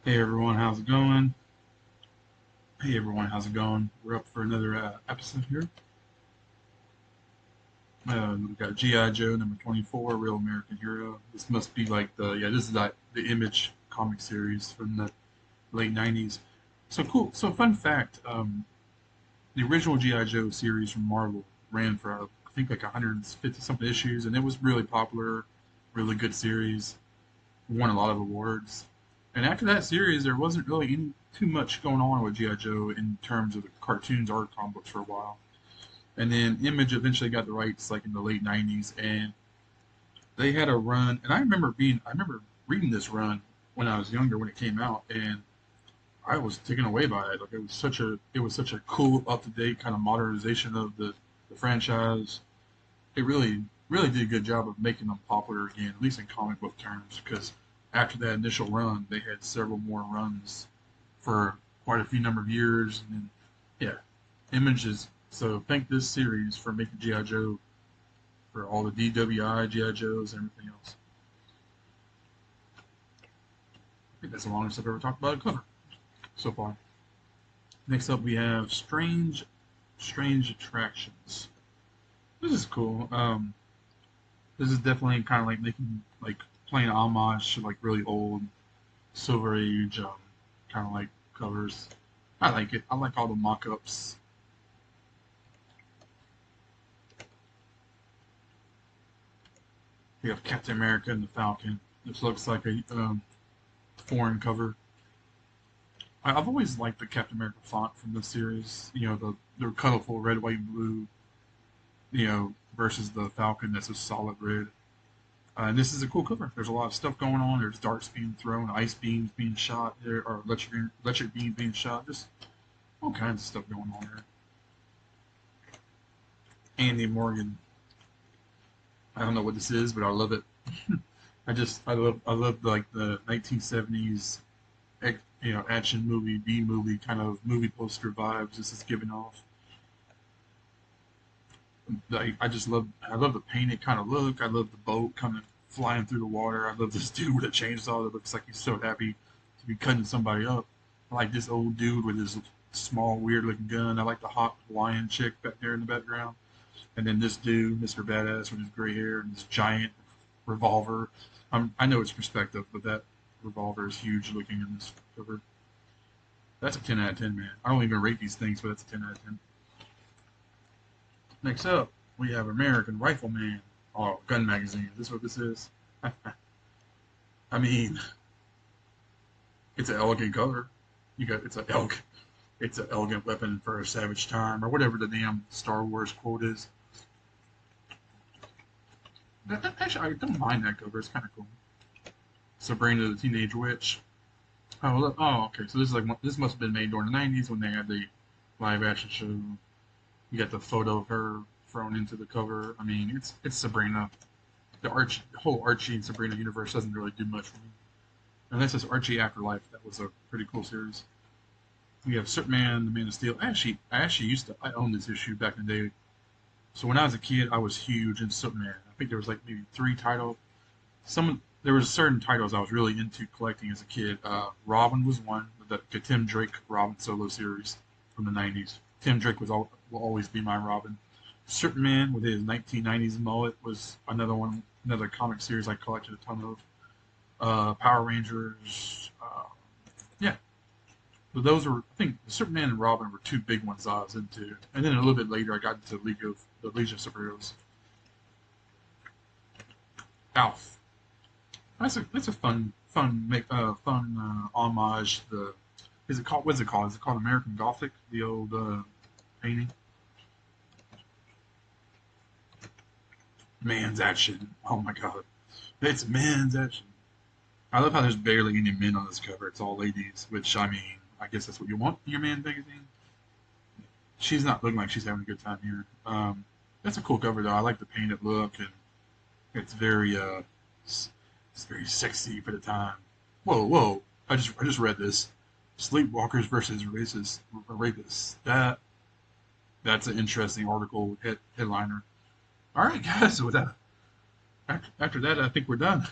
Hey everyone, how's it going? Hey everyone, how's it going? We're up for another episode here. We've got G.I. Joe number 24, Real American Hero. This must be like this is like the Image comic series from the late 90s. So cool. So fun fact, the original G.I. Joe series from Marvel ran for I think like 150 something issues, and it was really popular, really good series. Won a lot of awards. And after that series, there wasn't really any too much going on with GI Joe in terms of the cartoons or comic books for a while. And then Image eventually got the rights like in the late '90s, and they had a run. And I remember reading this run when I was younger when it came out, and I was taken away by it. Like it was such a cool, up to date kind of modernization of the franchise. It really did a good job of making them popular again, at least in comic book terms, because after that initial run, they had several more runs for quite a few number of years, and then yeah, Images. So thank this series for making GI Joe for all the DWI GI Joes and everything else. I think that's the longest I've ever talked about a cover so far. Next up, we have Strange Attractions. This is cool. This is definitely kind of like making like playing homage to like really old Silver Age kind of like covers. I like it. I like all the mock-ups. We have Captain America and the Falcon. This looks like a foreign cover. I've always liked the Captain America font from this series. You know, the colorful red, white, and blue. You know, versus the Falcon that's a solid red. And this is a cool cover. There's a lot of stuff going on. There's darts being thrown, ice beams being shot, there or electric beams being shot. Just all kinds of stuff going on there. Andy Morgan. I don't know what this is, but I love it. I love like the 1970s action movie, B movie kind of movie poster vibes this is giving off. I love the painted kind of look. I love the boat coming flying through the water. I love this dude with a chainsaw that looks like he's so happy to be cutting somebody up. I like this old dude with his small weird looking gun. I like the hot Hawaiian chick back there in the background. And then this dude, Mr. Badass, with his gray hair and this giant revolver. I know it's perspective, but that revolver is huge looking in this cover. That's a 10 out of 10, man. I don't even rate these things, but that's a 10 out of 10. Next up, we have American Rifleman. Oh, gun magazine. Is this what this is? I mean, it's an elegant cover. It's an elegant weapon for a savage time, or whatever the damn Star Wars quote is. Actually, I don't mind that cover. It's kind of cool. Sabrina the Teenage Witch. Oh, look. Oh, okay. So this is like this must have been made during the '90s when they had the live action show. You got the photo of her thrown into the cover. I mean, it's Sabrina. The whole Archie and Sabrina universe doesn't really do much for me. Unless it's Archie Afterlife. That was a pretty cool series. We have Superman, the Man of Steel. I actually used to I owned this issue back in the day. So when I was a kid, I was huge in Superman. I think there was like maybe three titles. There was certain titles I was really into collecting as a kid. Robin was one, the Tim Drake Robin solo series from the '90s. Tim Drake will always be my Robin. Superman with his 1990s mullet was another one, another comic series I collected a ton of. Power Rangers, yeah. So those were, I think, Superman and Robin were two big ones I was into, and then a little bit later I got into the Legion of Superheroes. Alf. That's a fun homage. The is it called? What's it called? Is it called American Gothic? The old painting. Man's action. Oh my god, it's man's action. I love how there's barely any men on this cover. It's all ladies, which I mean, I guess that's what you want in your man magazine. She's not looking like she's having a good time here. That's a cool cover though. I like the painted look, and it's it's very sexy for the time. Whoa, whoa! I just read this. Sleepwalkers versus rapists. That's an interesting article headliner. All right, guys. With that, after that, I think we're done.